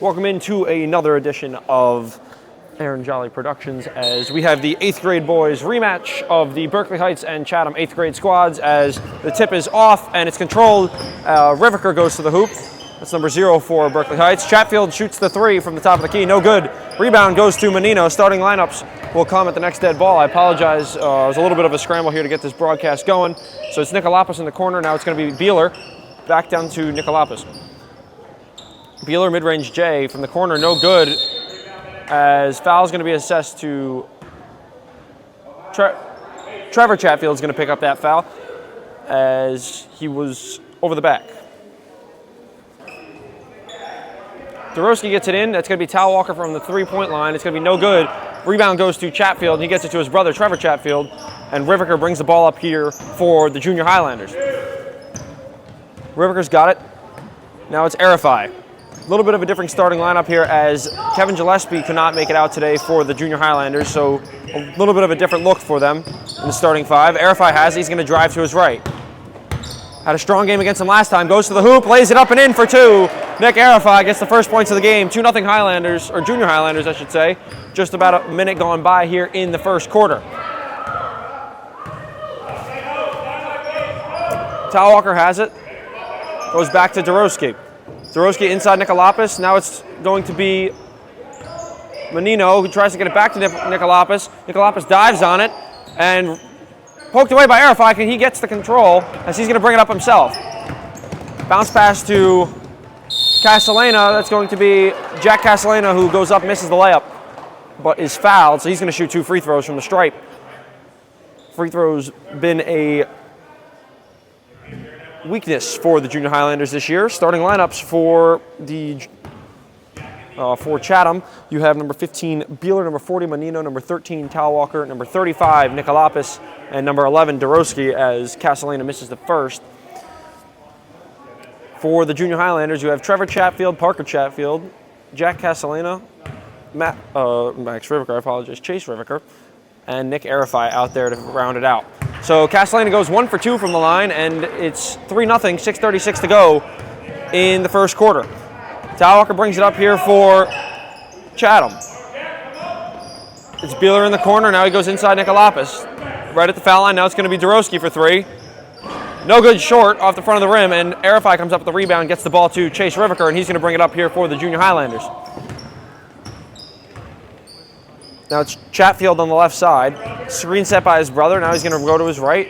Welcome into another edition of Aaron Jolly Productions as we have the 8th grade boys rematch of the Berkeley Heights and Chatham 8th grade squads as the tip is off and it's controlled. Riviker goes to the hoop. That's number 0 for Berkeley Heights. Chatfield shoots the 3 from the top of the key. No good. Rebound goes to Menino. Starting lineups will come at the next dead ball. I apologize. It was a little bit of a scramble here to get this broadcast going. So it's Nikolopoulos in the corner. Now it's going to be Beeler. Back down to Nikolopoulos. Beeler mid-range J from the corner. No good. As foul is going to be assessed to Trevor Chatfield is going to pick up that foul as he was over the back. Dorowski gets it in. That's going to be Tal Walker from the three-point line. It's going to be no good. Rebound goes to Chatfield, and he gets it to his brother, Trevor Chatfield. And Riviker brings the ball up here for the junior Highlanders. Riviker's got it. Now it's Arifai. A little bit of a different starting lineup here as Kevin Gillespie could not make it out today for the junior Highlanders, so a little bit of a different look for them in the starting 5. Arifai has it. He's going to drive to his right. Had a strong game against him last time. Goes to the hoop, lays it up and in for 2. Nick Arifai gets the first points of the game. 2-0 Highlanders, or junior Highlanders, I should say. Just about a minute gone by here in the first quarter. Tal Walker has it. Goes back to Dorowski. Dorowski inside Nikolopoulos. Now it's going to be Menino who tries to get it back to Nikolopoulos. Nikolopoulos dives on it and poked away by Arifai. He gets the control as he's going to bring it up himself. Bounce pass to Castellana. That's going to be Jack Castellana who goes up, misses the layup, but is fouled. So he's going to shoot 2 free throws from the stripe. Free throws been a weakness for the junior Highlanders this year. Starting lineups for the for Chatham, you have number 15 Beeler, number 40 Menino, number 13 Tal Walker, number 35 Nikolopoulos, and number 11 Dorowski as Castellana misses the first. For the junior Highlanders, you have Trevor Chatfield, Parker Chatfield, Jack Castellana, Max Riviker, I apologize, Chase Riviker, and Nick Arifai out there to round it out. So Castellana goes 1 for 2 from the line, and it's 3-0, 6:36 to go in the first quarter. Tal Walker brings it up here for Chatham. It's Beeler in the corner. Now he goes inside Nikolopoulos. Right at the foul line. Now it's going to be Dorowski for 3. No good, short off the front of the rim, and Arifai comes up with the rebound, gets the ball to Chase Riviker, and he's going to bring it up here for the junior Highlanders. Now it's Chatfield on the left side. Screen set by his brother. Now he's going to go to his right.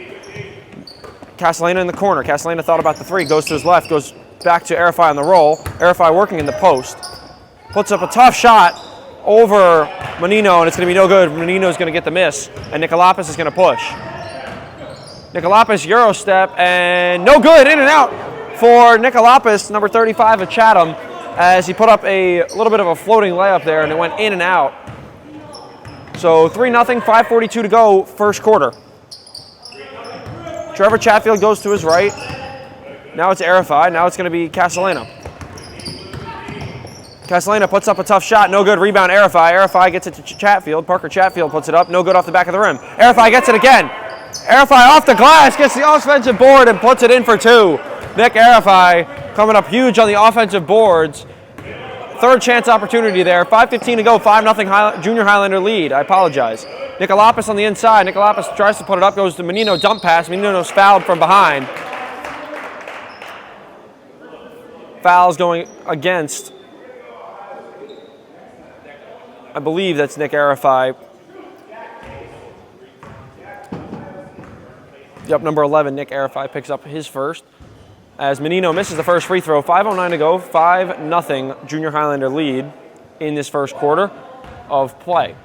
Castellana in the corner. Castellana thought about the 3. Goes to his left. Goes back to Arifai on the roll. Arifai working in the post. Puts up a tough shot over Menino, and it's going to be no good. Menino's going to get the miss, and Nikolopoulos is going to push. Nikolopoulos Euro step, and no good. In and out for Nikolopoulos, number 35 of Chatham, as he put up a little bit of a floating layup there, and it went in and out. So 3-0, 5:42 to go, first quarter. Trevor Chatfield goes to his right. Now it's Arifai. Now it's going to be Castellana. Castellana puts up a tough shot. No good. Rebound Arifai. Arifai gets it to Chatfield. Parker Chatfield puts it up. No good off the back of the rim. Arifai gets it again. Arifai off the glass. Gets the offensive board and puts it in for 2. Nick Arifai coming up huge on the offensive boards. Third chance opportunity there. 5:15 to go. 5-0 junior Highlander lead. I apologize. Nikolopoulos on the inside. Nikolopoulos tries to put it up. Goes to Menino. Dump pass. Menino's fouled from behind. Fouls going against, I believe that's Nick Arifai. Yep, number 11, Nick Arifai picks up his first. As Menino misses the first free throw, 5:09 to go, 5-0 junior Highlander lead in this first quarter of play.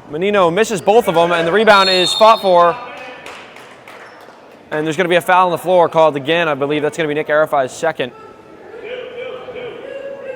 Menino misses both of them, and the rebound is fought for. And there's going to be a foul on the floor called again. I believe that's going to be Nick Arifai's second.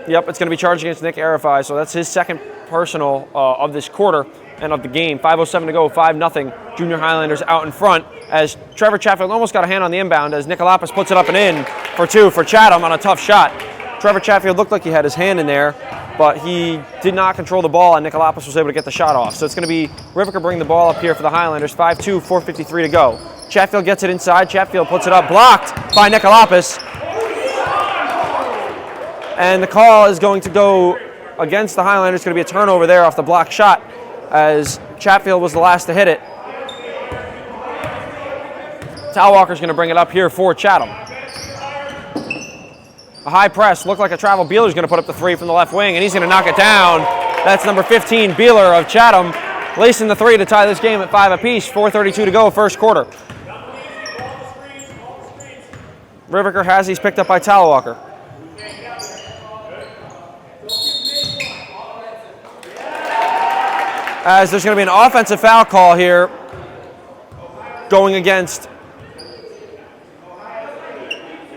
Yep, it's going to be charged against Nick Arifai, so that's his second personal of this quarter and of the game. 5:07 to go, 5-0 junior Highlanders out in front as Trevor Chatfield almost got a hand on the inbound as Nikolopoulos puts it up and in for 2 for Chatham on a tough shot. Trevor Chatfield looked like he had his hand in there but he did not control the ball, and Nikolopoulos was able to get the shot off. So it's going to be Riviker bringing the ball up here for the Highlanders. 5-2, 4:53 to go. Chatfield gets it inside. Chatfield puts it up, blocked by Nikolopoulos. And the call is going to go against the Highlanders. It's going to be a turnover there off the block shot, as Chatfield was the last to hit it. Talwalker's going to bring it up here for Chatham. A high press, looked like a travel. Beeler's going to put up the three from the left wing, and he's going to knock it down. That's number 15, Beeler of Chatham, lacing the three to tie this game at 5 apiece. 4:32 to go, first quarter. Riviker has these picked up by Talwalker. As there's going to be an offensive foul call here going against,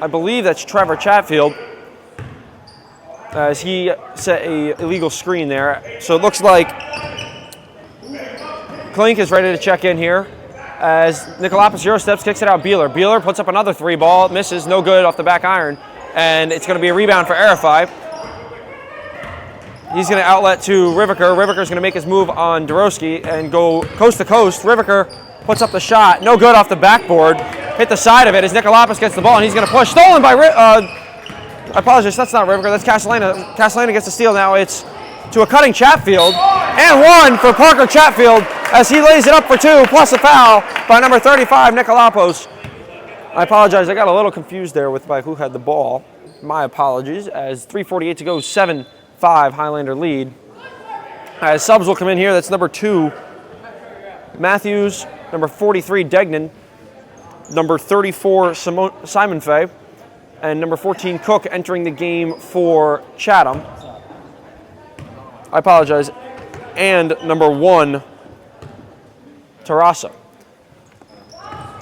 I believe that's Trevor Chatfield, as he set a illegal screen there. So it looks like Klink is ready to check in here, as Nikolopoulos Euro steps, kicks it out. Beeler puts up another three ball, misses, no good off the back iron, and it's going to be a rebound for Arifai. He's going to outlet to Riviker. Riviker's going to make his move on Dorowski and go coast to coast. Riviker puts up the shot, no good off the backboard. Hit the side of it as Nikolopoulos gets the ball, and he's going to push. Stolen by I apologize, that's not Riviker, that's Castellana. Castellana gets the steal now. It's to a cutting Chatfield, and one for Parker Chatfield as he lays it up for two, plus a foul by number 35, Nikolopoulos. I apologize, I got a little confused there by who had the ball. My apologies, as 3:48 to go, 7-5 Highlander lead. As subs will come in here, that's number 2, Matthews, number 43, Degnan, number 34, Simon Fay, and number 14, Cook, entering the game for Chatham. I apologize. And number 1, Tarasa.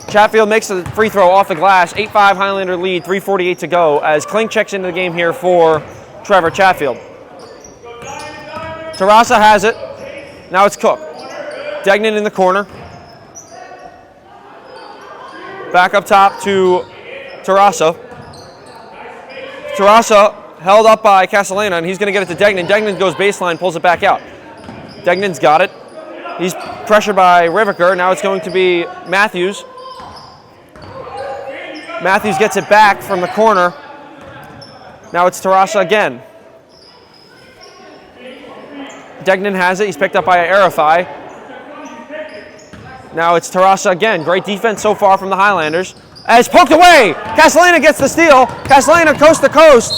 Chatfield makes the free throw off the glass. 8-5 Highlander lead, 3:48 to go, as Klink checks into the game here for Trevor Chatfield. Tarasa has it. Now it's Cook. Degnan in the corner. Back up top to Tarasa. Tarasa held up by Castellana, and he's going to get it to Degnan. Degnan goes baseline, pulls it back out. Degnan's got it. He's pressured by Riviker. Now it's going to be Matthews. Matthews gets it back from the corner. Now it's Tarasa again. Degnan has it. He's picked up by Arifai. Now it's Tarasa again. Great defense so far from the Highlanders. As poked away, Castellana gets the steal. Castellana coast to coast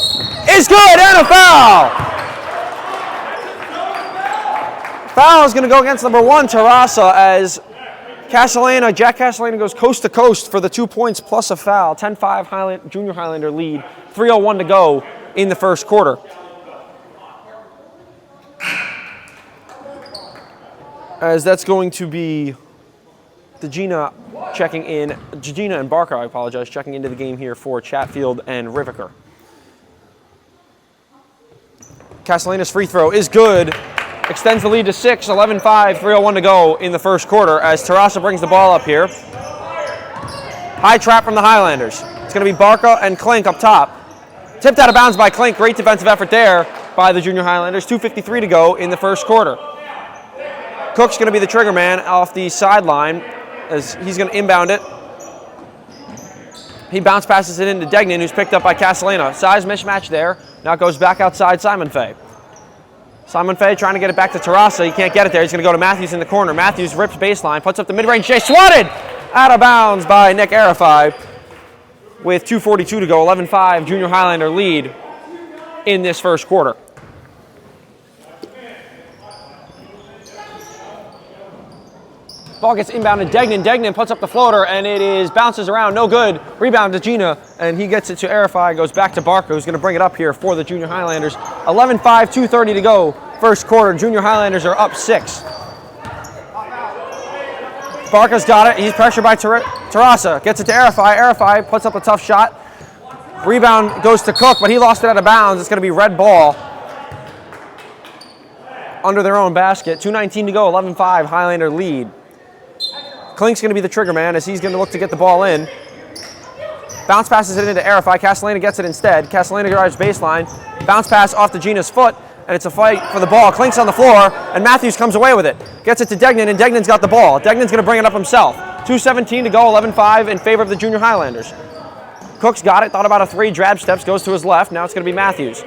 is good, and a foul. Foul is going to go against number 1, Tarasa, as Jack Castellana goes coast to coast for the 2 points plus a foul. 10-5 Junior Highlander lead. 3:01 to go in the first quarter. As that's going to be Gina and Barker, I apologize, checking into the game here for Chatfield and Riviker. Castellana's free throw is good. Extends the lead to 6, 11-5, 3:01 to go in the first quarter, as Tarasa brings the ball up here. High trap from the Highlanders. It's going to be Barker and Klink up top. Tipped out of bounds by Klink. Great defensive effort there by the Junior Highlanders. 2:53 to go in the first quarter. Cook's going to be the trigger man off the sideline, as he's going to inbound it. He bounce passes it into Degnan, who's picked up by Castellana. Size mismatch there. Now it goes back outside Simon Fay. Simon Fay trying to get it back to Tarasa. He can't get it there. He's going to go to Matthews in the corner. Matthews rips baseline, puts up the mid-range. Jay swatted out of bounds by Nick Arifai with 2:42 to go. 11-5 Junior Highlander lead in this first quarter. Ball gets inbounded. Degnan puts up the floater, and it bounces around. No good. Rebound to Gina, and he gets it to Arifai. Goes back to Barker, who's going to bring it up here for the Junior Highlanders. 11-5, 2:30 to go. First quarter. Junior Highlanders are up 6. Barker's got it. He's pressured by Tarasa. Gets it to Arifai. Arifai puts up a tough shot. Rebound goes to Cook, but he lost it out of bounds. It's going to be red ball under their own basket. 2:19 to go. 11-5 Highlander lead. Klink's going to be the trigger man, as he's going to look to get the ball in. Bounce passes it into Arifai. Castellana gets it instead. Castellana drives baseline. Bounce pass off to Gina's foot, and it's a fight for the ball. Klink's on the floor, and Matthews comes away with it. Gets it to Degnan, and Degnan's got the ball. Degnan's going to bring it up himself. 2:17 to go, 11-5 in favor of the Junior Highlanders. Cook's got it, thought about a three, drab steps, goes to his left. Now it's going to be Matthews.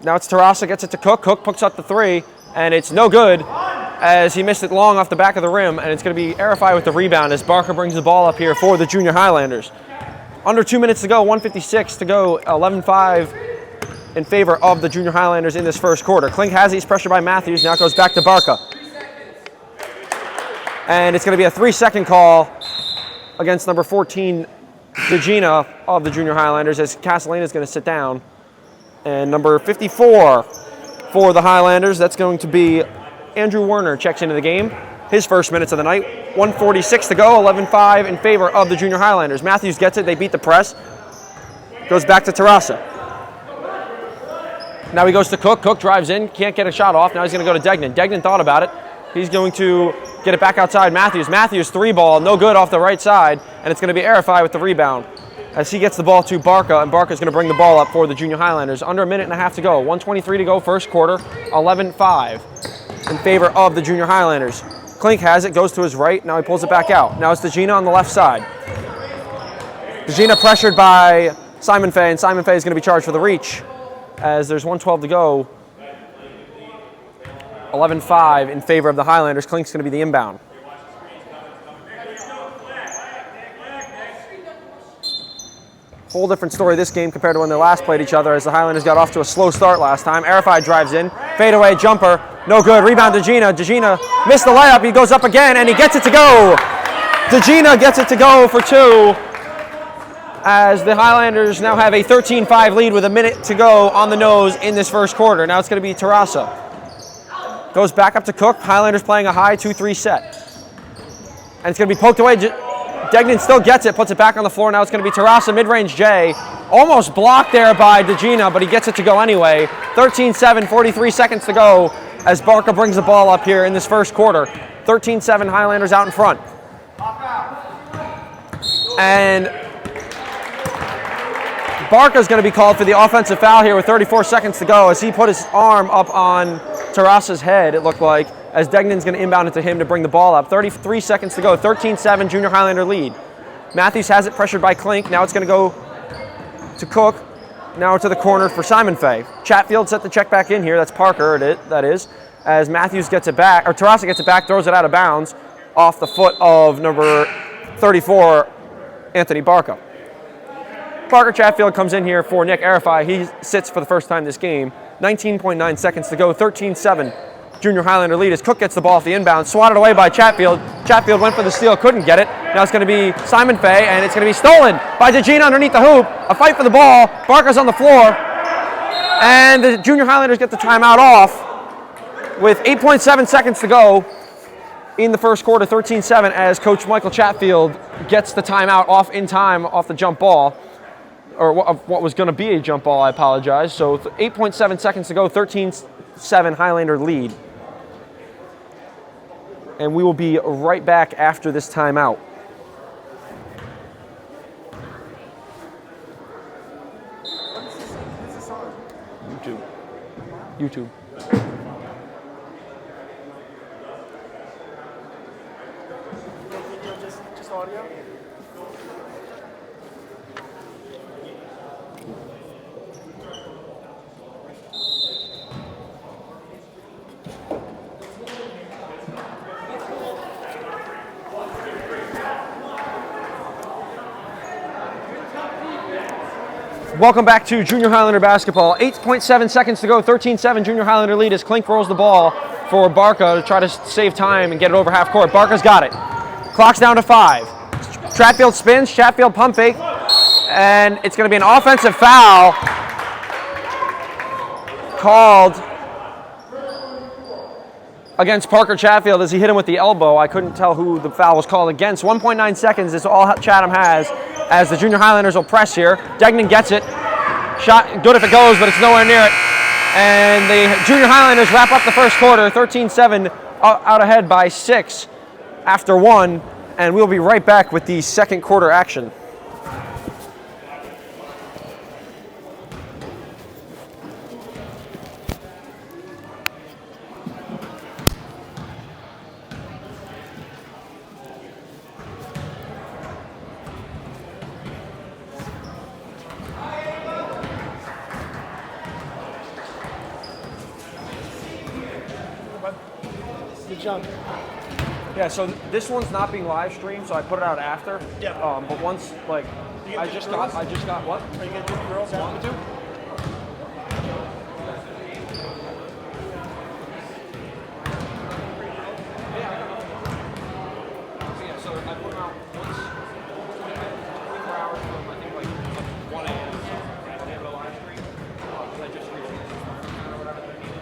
Now it's Terrassa, gets it to Cook. Cook puts up the three, and it's no good as he missed it long off the back of the rim, and it's going to be Arifai with the rebound as Barker brings the ball up here for the Junior Highlanders. Under 2 minutes to go, 1:56 to go, 11-5 in favor of the Junior Highlanders in this first quarter. Klink has it, he's pressured by Matthews, now it goes back to Barker. And it's going to be a 3-second call against number 14, DeGina of the Junior Highlanders, as Castellana is going to sit down. And number 54 for the Highlanders, that's going to be Andrew Werner, checks into the game. His first minutes of the night. 1:46 to go, 11-5 in favor of the Junior Highlanders. Matthews gets it, they beat the press. Goes back to Terrassa. Now he goes to Cook. Cook drives in, can't get a shot off. Now he's going to go to Degnan. Degnan thought about it. He's going to get it back outside Matthews. Matthews, three ball, no good off the right side, and it's going to be Arifai with the rebound as he gets the ball to Barca, and Barca's going to bring the ball up for the Junior Highlanders. Under a minute and a half to go. 1:23 to go, first quarter, 11-5 in favor of the Junior Highlanders. Klink has it, goes to his right, now he pulls it back out. Now it's DeGina on the left side. DeGina pressured by Simon Fay, and Simon Fay is going to be charged for the reach as there's 1:12 to go. 11-5 in favor of the Highlanders. Klink's going to be the inbound. Whole different story this game compared to when they last played each other, as the Highlanders got off to a slow start last time. Arifai drives in, fadeaway jumper, no good. Rebound DeGina. DeGina missed the layup. He goes up again, and he gets it to go. DeGina gets it to go for two, as the Highlanders now have a 13-5 lead with a minute to go on the nose in this first quarter. Now it's going to be Terrassa. Goes back up to Cook. Highlanders playing a high 2-3 set. And it's going to be poked away. Degnan still gets it, puts it back on the floor. Now it's going to be Terrassa, mid-range J. Almost blocked there by DeGina, but he gets it to go anyway. 13-7, 43 seconds to go as Barca brings the ball up here in this first quarter. 13-7, Highlanders out in front. And Barca's going to be called for the offensive foul here with 34 seconds to go as he put his arm up on Terrassa's head, it looked like, as Degnan's going to inbound it to him to bring the ball up. 33 seconds to go, 13-7, Junior Highlander lead. Matthews has it, pressured by Klink. Now it's going to go to Cook. Now to the corner for Simon Fay. Chatfield set the check back in here. That's Parker, that is. As Matthews gets it back, or Terrassa gets it back, throws it out of bounds off the foot of number 34, Anthony Barca. Parker Chatfield comes in here for Nick Arifai. He sits for the first time this game. 19.9 seconds to go, 13-7. Junior Highlander lead as Cook gets the ball off the inbound, swatted away by Chatfield. Chatfield went for the steal, couldn't get it. Now it's going to be Simon Fay, and it's going to be stolen by DeGina underneath the hoop. A fight for the ball. Barker's on the floor, and the Junior Highlanders get the timeout off with 8.7 seconds to go in the first quarter, 13-7, as Coach Michael Chatfield gets the timeout off in time off the jump ball, or what was going to be a jump ball, I apologize. So 8.7 seconds to go, 13-7 Highlander lead. And we will be right back after this timeout. YouTube. Just audio? Welcome back to Junior Highlander basketball. 8.7 seconds to go, 13-7 Junior Highlander lead as Klink rolls the ball for Barca to try to save time and get it over half court. Barca's got it. Clock's down to 5. Chatfield spins, Chatfield pump fake, and it's going to be an offensive foul called against Parker Chatfield as he hit him with the elbow. I couldn't tell who the foul was called against. 1.9 seconds is all Chatham has as the Junior Highlanders will press here. Degnan gets it. Shot good if it goes, but it's nowhere near it. And the Junior Highlanders wrap up the first quarter, 13-7, out ahead by 6 after 1. And we'll be right back with the second quarter action. jump. Yeah, so this one's not being live streamed, so I put it out after. Yeah. But once, like, I just got what? Are you gonna do the girls Want me to? Yeah, so I put them out once, 24 hours from, I think, like 1 a.m. at the end of the live stream. I just recently or whatever they needed.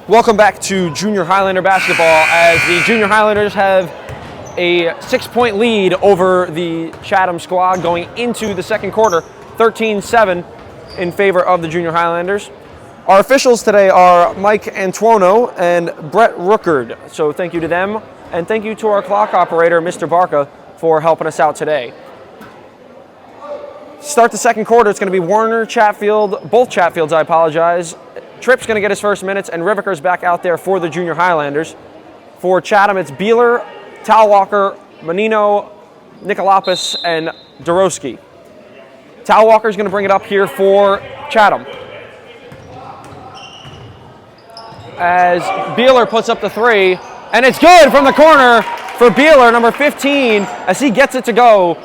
Welcome back to Junior Highlander basketball, as the Junior Highlanders have a 6-point lead over the Chatham squad going into the second quarter, 13-7 in favor of the Junior Highlanders. Our officials today are Mike Antuono and Brett Rookard, so thank you to them, and thank you to our clock operator, Mr. Barca, for helping us out today. Start the second quarter, it's going to be Warner, Chatfield, both Chatfields, I apologize. Tripp's going to get his first minutes, and Riviker's back out there for the Junior Highlanders. For Chatham, it's Beeler, Talwalker, Menino, Nikolopoulos, and Dorowski. Talwalker's going to bring it up here for Chatham. As Beeler puts up the three, and it's good from the corner for Beeler, number 15, as he gets it to go.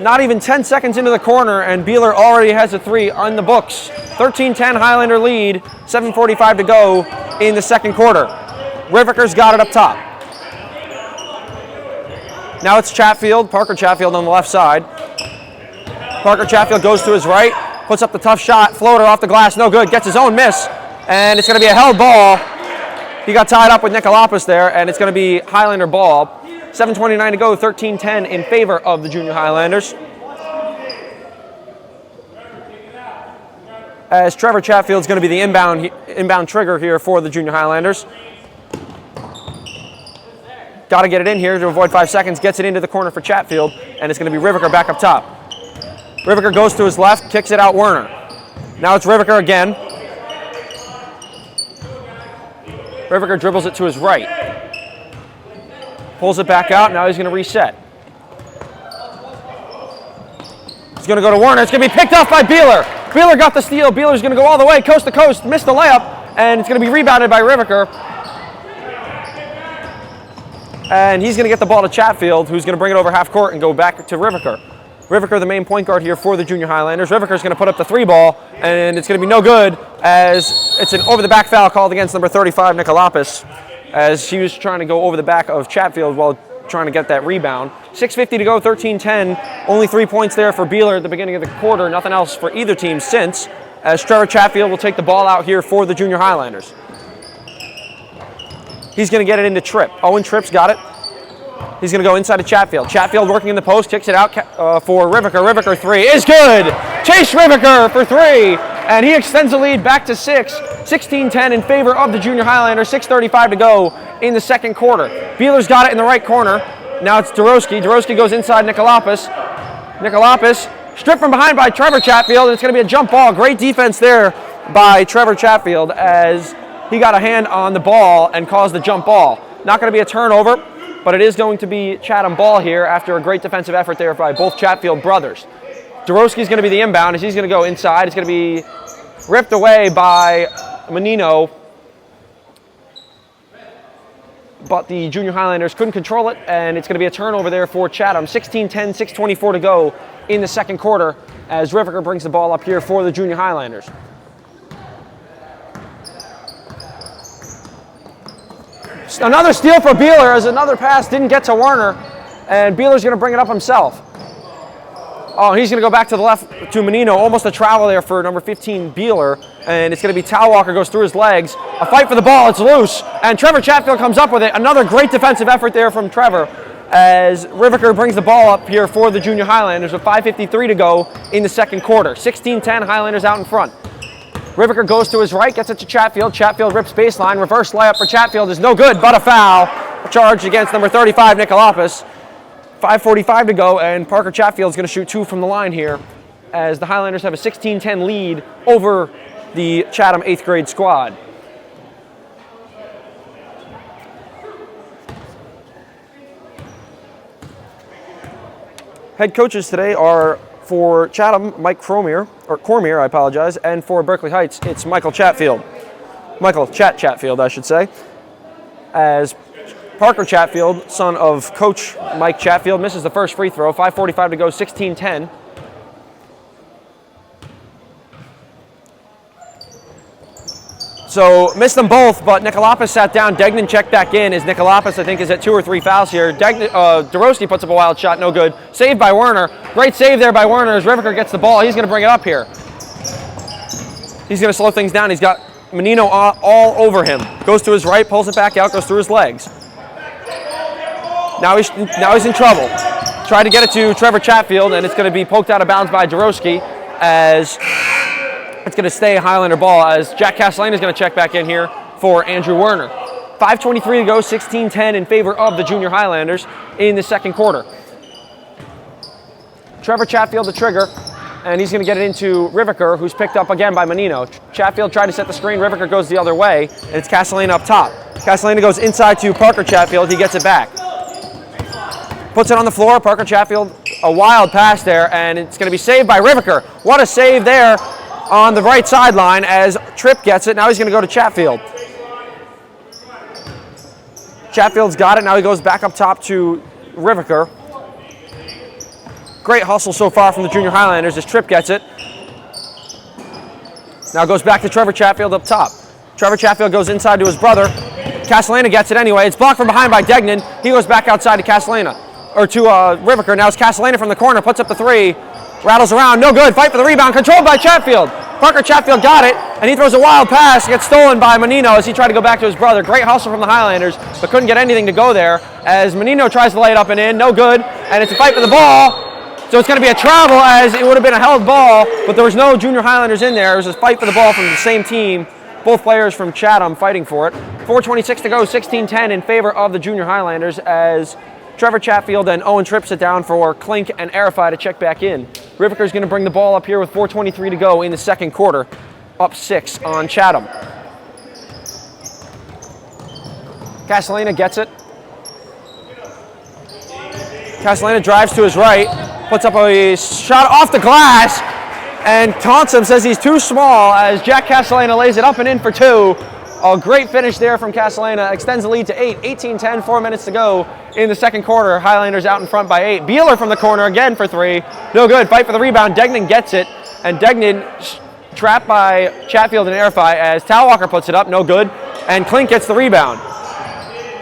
Not even 10 seconds into the corner, and Beeler already has a three on the books. 13-10 Highlander lead, 7:45 to go in the second quarter. Riviker's got it up top. Now it's Chatfield, Parker Chatfield on the left side. Parker Chatfield goes to his right, puts up the tough shot, floater off the glass, no good, gets his own miss, and it's going to be a held ball. He got tied up with Nikolopoulos there, and it's going to be Highlander ball. 7:29 to go, 13-10 in favor of the Junior Highlanders. As Trevor Chatfield's going to be the inbound trigger here for the Junior Highlanders. Got to get it in here to avoid 5 seconds, gets it into the corner for Chatfield, and it's going to be Riviker back up top. Riviker goes to his left, kicks it out Werner. Now it's Riviker again. Riviker dribbles it to his right. Pulls it back out, now he's going to reset. He's going to go to Werner, it's going to be picked off by Beeler. Beeler got the steal, Beeler's going to go all the way, coast to coast, missed the layup, and it's going to be rebounded by Riviker. And he's going to get the ball to Chatfield, who's going to bring it over half court and go back to Riviker. Riviker, the main point guard here for the Junior Highlanders. Riviker's going to put up the three ball, and it's going to be no good, as it's an over-the-back foul called against number 35, Nikolopoulos, as he was trying to go over the back of Chatfield while trying to get that rebound. 6:50 to go, 13-10. Only 3 points there for Beeler at the beginning of the quarter. Nothing else for either team since, as Trevor Chatfield will take the ball out here for the Junior Highlanders. He's going to get it into Tripp. Owen Tripp's got it. He's going to go inside to Chatfield. Chatfield working in the post, kicks it out for Riviker. Riviker three is good. Chase Riviker for three, and he extends the lead back to 6. 16-10 in favor of the Junior Highlanders. 6:35 to go in the second quarter. Beeler's got it in the right corner. Now it's Dorowski. Dorowski goes inside Nikolopoulos. Nikolopoulos stripped from behind by Trevor Chatfield, and it's going to be a jump ball. Great defense there by Trevor Chatfield, as he got a hand on the ball and caused the jump ball. Not going to be a turnover, but it is going to be Chatham ball here after a great defensive effort there by both Chatfield brothers. Dorowski's going to be the inbound, as he's going to go inside. It's going to be ripped away by Menino, but the Junior Highlanders couldn't control it, and it's going to be a turnover there for Chatham. 16-10, 6:24 to go in the second quarter, as Riviker brings the ball up here for the Junior Highlanders. Another steal for Beeler, as another pass didn't get to Werner, and Beeler's going to bring it up himself. Oh, he's going to go back to the left to Menino, almost a travel there for number 15, Beeler, and it's going to be Talwalker goes through his legs. A fight for the ball, it's loose, and Trevor Chatfield comes up with it. Another great defensive effort there from Trevor, as Riviker brings the ball up here for the Junior Highlanders with 5:53 to go in the second quarter. 16-10, Highlanders out in front. Riviker goes to his right, gets it to Chatfield. Chatfield rips baseline. Reverse layup for Chatfield is no good, but a foul. Charged against number 35, Nikolopoulos. 5:45 to go, and Parker Chatfield's going to shoot two from the line here, as the Highlanders have a 16-10 lead over the Chatham 8th grade squad. Head coaches today are for Chatham, Mike Cormier, I apologize, and for Berkeley Heights, it's Michael Chatfield, I should say, as Parker Chatfield, son of Coach Mike Chatfield, misses the first free throw, 5:45 to go, 16-10. So missed them both, but Nikolopoulos sat down. Degnan checked back in as Nikolopoulos, I think, is at 2 or 3 fouls here. Dorosky puts up a wild shot, no good. Saved by Werner. Great save there by Werner as Riviker gets the ball. He's going to bring it up here. He's going to slow things down. He's got Menino all over him. Goes to his right, pulls it back out, goes through his legs. Now he's in trouble. Tried to get it to Trevor Chatfield, and it's going to be poked out of bounds by Dorosky as it's going to stay a Highlander ball as Jack Castellana is going to check back in here for Andrew Werner. 5:23 to go, 16-10 in favor of the Junior Highlanders in the second quarter. Trevor Chatfield the trigger, and he's going to get it into Riviker, who's picked up again by Menino. Chatfield tried to set the screen, Riviker goes the other way, and it's Castellana up top. Castellana goes inside to Parker Chatfield, he gets it back. Puts it on the floor, Parker Chatfield, a wild pass there, and it's going to be saved by Riviker. What a save there on the right sideline as Tripp gets it. Now he's going to go to Chatfield. Chatfield's got it. Now he goes back up top to Riviker. Great hustle so far from the Junior Highlanders as Tripp gets it. Now goes back to Trevor Chatfield up top. Trevor Chatfield goes inside to his brother. Castellana gets it anyway. It's blocked from behind by Degnan. He goes back outside to Castellana, or to Riviker. Now it's Castellana from the corner, puts up the three. Rattles around, no good, fight for the rebound, controlled by Chatfield. Parker Chatfield got it, and he throws a wild pass, gets stolen by Menino as he tried to go back to his brother. Great hustle from the Highlanders, but couldn't get anything to go there as Menino tries to lay it up and in, no good, and it's a fight for the ball. So it's going to be a travel as it would have been a held ball, but there was no Junior Highlanders in there. It was a fight for the ball from the same team, both players from Chatham fighting for it. 4:26 to go, 16-10 in favor of the Junior Highlanders as Trevor Chatfield and Owen Tripp sit down for Klink and Arifai to check back in. Riviker's going to bring the ball up here with 4:23 to go in the second quarter, up 6 on Chatham. Castellana gets it. Castellana drives to his right, puts up a shot off the glass, and taunts him, says he's too small as Jack Castellana lays it up and in for 2. A great finish there from Castellana, extends the lead to 8, 18-10, 4 minutes to go in the second quarter. Highlanders out in front by 8. Beeler from the corner again for 3. No good, fight for the rebound. Degnan gets it, and Degnan trapped by Chatfield and Arifai as Talwalker puts it up, no good, and Klink gets the rebound.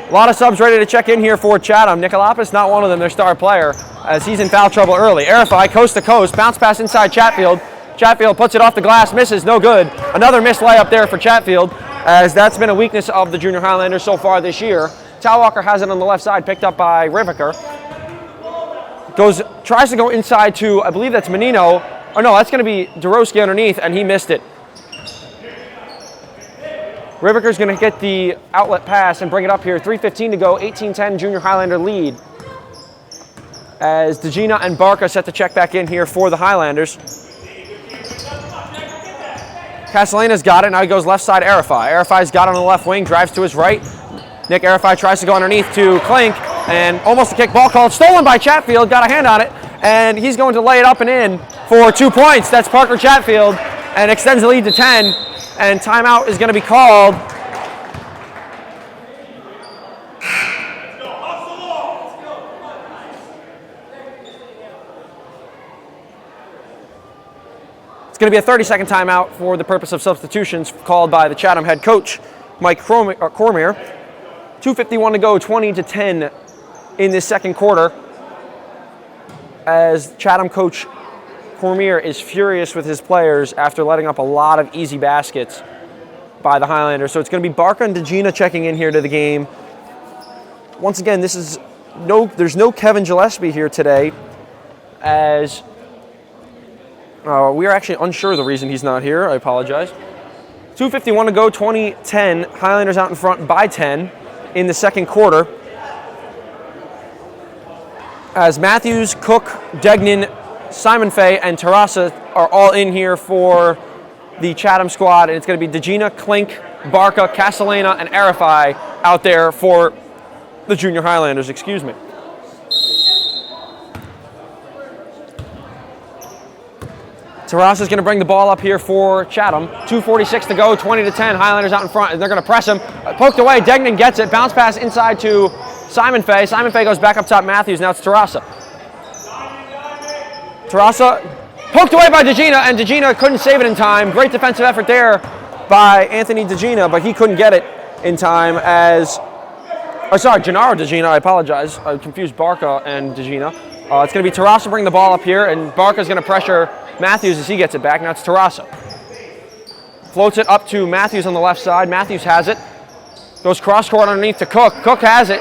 A lot of subs ready to check in here for Chatham. Nikolopoulos, not one of them, their star player, as he's in foul trouble early. Arifai, coast to coast, bounce pass inside Chatfield. Chatfield puts it off the glass, misses, no good. Another missed layup there for Chatfield, as that's been a weakness of the Junior Highlanders so far this year. Talwalker has it on the left side, picked up by Riviker. Tries to go inside to, I believe that's Menino. Oh no, that's going to be Dorosky underneath, and he missed it. Riviker's going to get the outlet pass and bring it up here. 3:15 to go, 18-10 Junior Highlander lead. As DeGina and Barca set to check back in here for the Highlanders. Castellana's got it, now he goes left side Arifai. Arifai's got it on the left wing, drives to his right. Nick Arifai tries to go underneath to Klink, and almost a kick, ball called, stolen by Chatfield, got a hand on it, and he's going to lay it up and in for 2 points. That's Parker Chatfield, and extends the lead to 10, and timeout is going to be called. It's going to be a 30-second timeout for the purpose of substitutions called by the Chatham head coach, Mike Cormier. 2:51 to go, 20-10 in this second quarter, as Chatham coach Cormier is furious with his players after letting up a lot of easy baskets by the Highlanders. So it's going to be Barca and DeGina checking in here to the game. Once again, there's no Kevin Gillespie here today, as we are actually unsure of the reason he's not here. I apologize. 2:51 to go, 20-10. Highlanders out in front by 10 in the second quarter, as Matthews, Cook, Degnan, Simon Fay, and Terrassa are all in here for the Chatham squad, and it's going to be DeGina, Klink, Barca, Castellana, and Arifai out there for the Junior Highlanders, excuse me. Terrasa's going to bring the ball up here for Chatham. 2:46 to go, 20-10. Highlanders out in front, and they're going to press him. Poked away, Degnan gets it. Bounce pass inside to Simon Fay. Simon Fay goes back up top, Matthews. Now it's Terrasa. Terrasa poked away by DeGina, and DeGina couldn't save it in time. Great defensive effort there by Anthony DeGina, but he couldn't get it in time as... Oh, sorry, Gennaro DeGina, I apologize. I confused Barca and DeGina. It's going to be Terrasa bring the ball up here, and Barca's going to pressure Matthews as he gets it back. Now it's Terrasa. Floats it up to Matthews on the left side. Matthews has it. Goes cross-court underneath to Cook. Cook has it.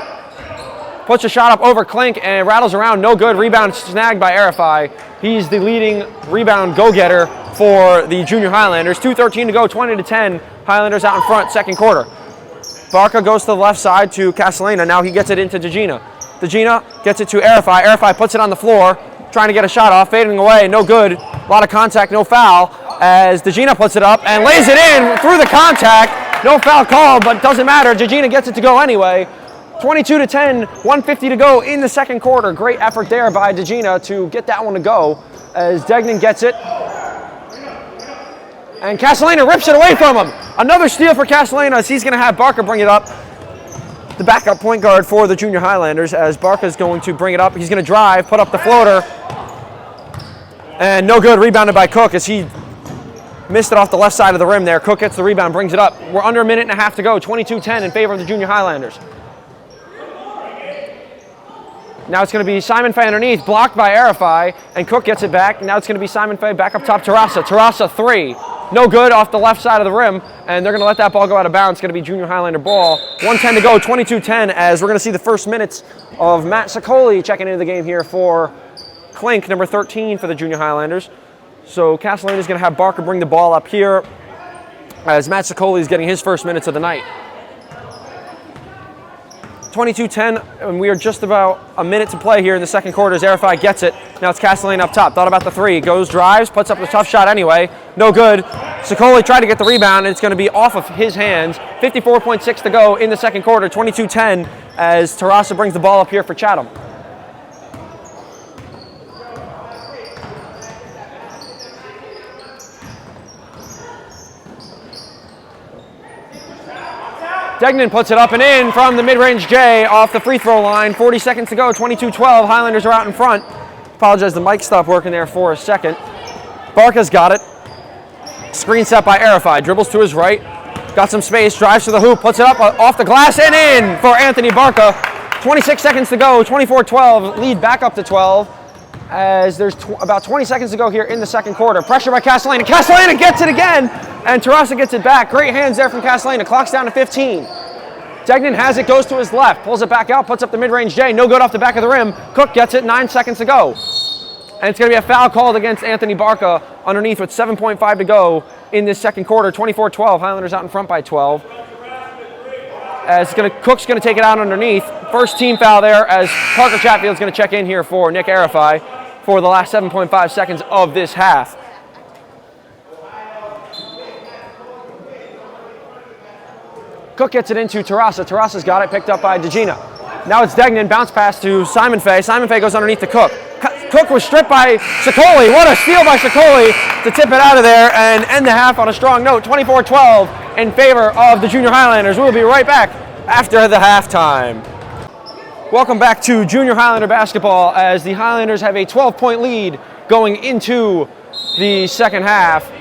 Puts a shot up over Klink and rattles around. No good. Rebound snagged by Arifai. He's the leading rebound go-getter for the Junior Highlanders. 2:13 to go, 20-10. Highlanders out in front, second quarter. Barca goes to the left side to Castellana. Now he gets it into DeGina. DeGina gets it to Arifai. Arifai puts it on the floor, trying to get a shot off, fading away. No good. A lot of contact, no foul. As DeGina puts it up and lays it in through the contact. No foul called, but doesn't matter. DeGina gets it to go anyway. 22-10, 1:50 to go in the second quarter. Great effort there by DeGina to get that one to go as Degnan gets it. And Castellana rips it away from him. Another steal for Castellana as he's going to have Barca bring it up. The backup point guard for the Junior Highlanders as Barca's going to bring it up. He's going to drive, put up the floater. And no good, rebounded by Cook as he missed it off the left side of the rim there. Cook gets the rebound, brings it up. We're under a minute and a half to go, 22-10 in favor of the Junior Highlanders. Now it's going to be Simon Fay underneath, blocked by Arifai, and Cook gets it back. Now it's going to be Simon Fay back up top, Terrasa. Terrasa, three. No good off the left side of the rim, and they're going to let that ball go out of bounds. It's going to be Junior Highlander ball. 1:10 to go, 22-10, as we're going to see the first minutes of Matt Sicoli checking into the game here for Klink, number 13 for the Junior Highlanders. So Castellana's going to have Barca bring the ball up here as Matt Sicoli is getting his first minutes of the night. 22-10, and we are just about a minute to play here in the second quarter as Arifai gets it. Now it's Castellana up top. Thought about the three. Goes, drives, puts up the tough shot anyway. No good. Sicoli tried to get the rebound, and it's going to be off of his hands. 54.6 to go in the second quarter. 22-10 as Terrasa brings the ball up here for Chatham. Degnan puts it up and in from the mid-range J off the free throw line. 40 seconds to go, 22-12. Highlanders are out in front. Apologize, the mic stopped working there for a second. Barca's got it. Screen set by Arifai. Dribbles to his right. Got some space, drives to the hoop, puts it up off the glass and in for Anthony Barca. 26 seconds to go, 24-12. Lead back up to 12 as there's about 20 seconds to go here in the second quarter. Pressure by Castellana. Castellana gets it again, and Terrasa gets it back. Great hands there from Castellana. Clock's down to 15. Degnan has it, goes to his left, pulls it back out, puts up the mid-range J. No good off the back of the rim. Cook gets it, 9 seconds to go. And it's going to be a foul called against Anthony Barca underneath with 7.5 to go in this second quarter. 24-12. Highlanders out in front by 12. As Cook's going to take it out underneath. First team foul there as Parker Chatfield's going to check in here for Nick Arifai for the last 7.5 seconds of this half. Cook gets it into Terrasa. Terrasa's got it, picked up by DeGina. Now it's Degnan, bounce pass to Simon Fay. Simon Fay goes underneath to Cook. Cook was stripped by Sicoli. What a steal by Sicoli to tip it out of there and end the half on a strong note. 24-12 in favor of the Junior Highlanders. We'll be right back after the halftime. Welcome back to Junior Highlander basketball as the Highlanders have a 12-point lead going into the second half.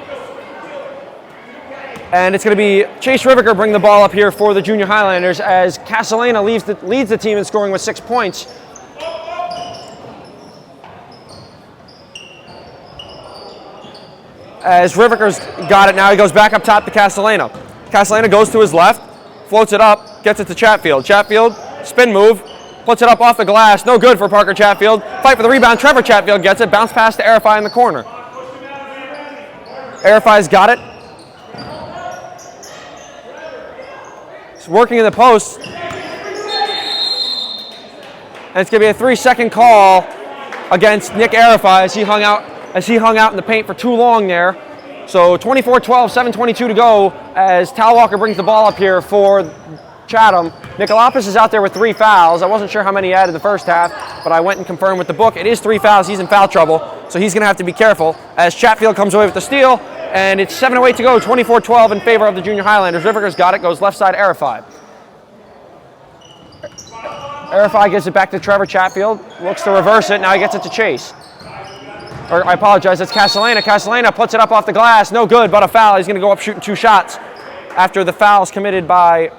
And it's going to be Chase Riviker bring the ball up here for the Junior Highlanders as Castellana leads the team in scoring with 6 points. As Riviker's got it now, he goes back up top to Castellana. Castellana goes to his left, floats it up, gets it to Chatfield. Chatfield, spin move, puts it up off the glass. No good for Parker Chatfield. Fight for the rebound. Trevor Chatfield gets it. Bounce pass to Arifai in the corner. Arifai's got it. He's working in the post. And it's going to be a 3-second call against Nick Arifai as he hung out in the paint for too long there. So 24-12, 7:22 to go as Tal Walker brings the ball up here for Chatham. Nikolopoulos is out there with 3 fouls. I wasn't sure how many he had in the first half, but I went and confirmed with the book. It is 3 fouls. He's in foul trouble. so he's going to have to be careful as Chatfield comes away with the steal, and it's 7:08 to go, 24-12 in favor of the Junior Highlanders. Riviker's got it, goes left side, Arifai. Arifai gives it back to Trevor Chatfield, looks to reverse it, now he gets it to Chase. Or I apologize, it's Castellana. Castellana puts it up off the glass, no good, but a foul. He's going to go up shooting 2 shots after the foul's committed by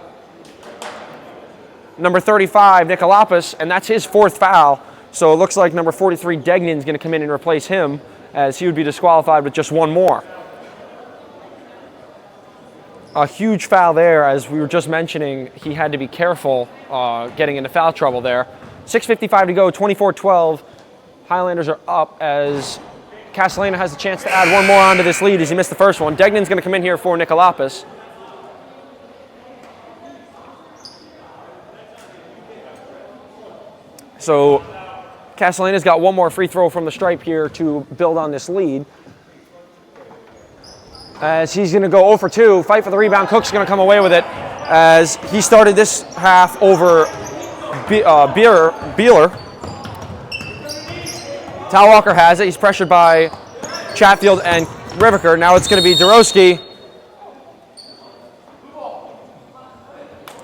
number 35, Nikolopoulos, and that's his 4th foul. So it looks like number 43, Degnan's going to come in and replace him, as he would be disqualified with just 1 more. A huge foul there, as we were just mentioning. He had to be careful getting into foul trouble there. 6:55 to go, 24-12. Highlanders are up as Castellana has a chance to add 1 more onto this lead as he missed the first one. Degnan's going to come in here for Nikolopoulos. So Castellana's got 1 more free throw from the stripe here to build on this lead. As he's going to go 0 for 2, fight for the rebound. Cook's going to come away with it as he started this half over Beeler. Tal Walker has it. He's pressured by Chatfield and Riviker. Now it's going to be Dorowski.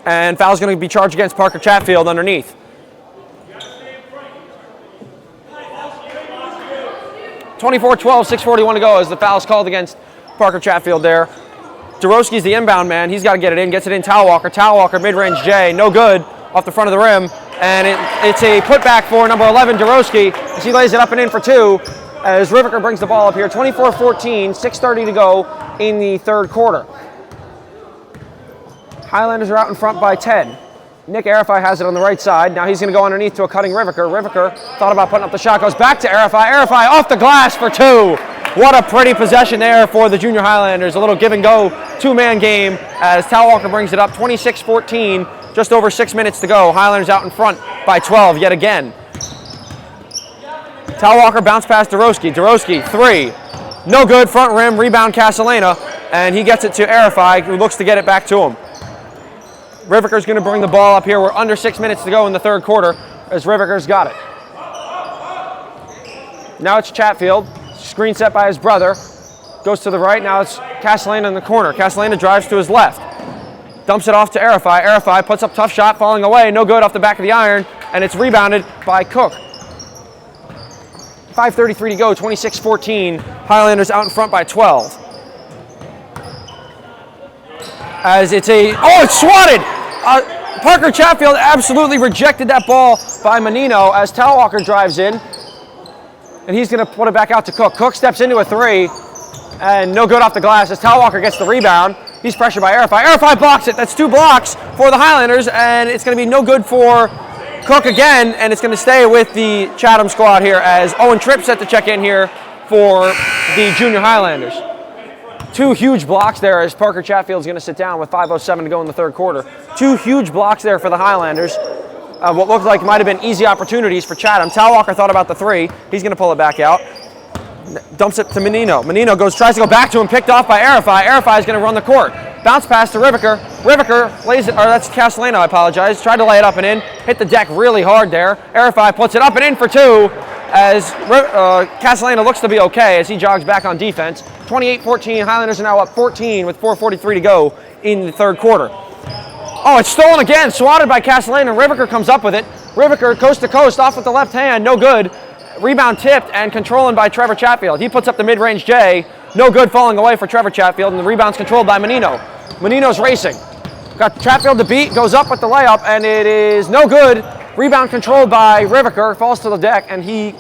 And foul's going to be charged against Parker Chatfield underneath. 24-12, 6:41 to go as the foul's called against Parker Chatfield there. Dorowski's the inbound man. He's got to get it in. Gets it in Tal Walker. Tal Walker, mid-range J. No good off the front of the rim. And it's a putback for number 11, Dorowski, as he lays it up and in for 2, as Riviker brings the ball up here. 24-14, 6:30 to go in the 3rd quarter. Highlanders are out in front by 10. Nick Arifai has it on the right side. Now he's going to go underneath to a cutting Riviker. Riviker thought about putting up the shot, goes back to Arifai. Arifai off the glass for 2. What a pretty possession there for the Junior Highlanders. A little give and go 2-man game as Tal Walker brings it up. 26-14. Just over 6 minutes to go. Highlanders out in front by 12 yet again. Tal Walker bounce past Dorowski. Dorowski, 3. No good, front rim, rebound Castellana, and he gets it to Arifai, who looks to get it back to him. Riviker's going to bring the ball up here. We're under 6 minutes to go in the 3rd quarter as Riviker's got it. Now it's Chatfield. Screen set by his brother. Goes to the right. Now it's Castellana in the corner. Castellana drives to his left. Dumps it off to Arifai. Arifai puts up tough shot, falling away. No good off the back of the iron, and it's rebounded by Cook. 5:33 to go, 26-14. Highlanders out in front by 12. As it's it's swatted! Parker Chatfield absolutely rejected that ball by Menino as Tal Walker drives in. And he's going to put it back out to Cook. Cook steps into a 3, and no good off the glass as Tal Walker gets the rebound. He's pressured by Arifai. Arifai blocks it. That's 2 blocks for the Highlanders, and it's going to be no good for Cook again, and it's going to stay with the Chatham squad here as Owen Tripp set to check in here for the Junior Highlanders. 2 huge blocks there as Parker Chatfield's going to sit down with 5:07 to go in the 3rd quarter. 2 huge blocks there for the Highlanders. What looked like might have been easy opportunities for Chatham. Tal Walker thought about the 3. He's going to pull it back out. Dumps it to Menino. Menino tries to go back to him, picked off by Arifai. Arifai is going to run the court. Bounce pass to Riviker. Riviker lays it, or that's Castellano, I apologize. Tried to lay it up and in. Hit the deck really hard there. Arifai puts it up and in for 2 as Castellano looks to be okay as he jogs back on defense. 28-14. Highlanders are now up 14 with 4:43 to go in the 3rd quarter. Oh, it's stolen again. Swatted by Castellano. Riviker comes up with it. Riviker coast to coast off with the left hand. No good. Rebound tipped and controlling by Trevor Chatfield. He puts up the mid-range J. No good, falling away for Trevor Chatfield, and the rebound's controlled by Menino. Menino's racing. Got Chatfield to beat, goes up with the layup, and it is no good. Rebound controlled by Riviker, falls to the deck, and he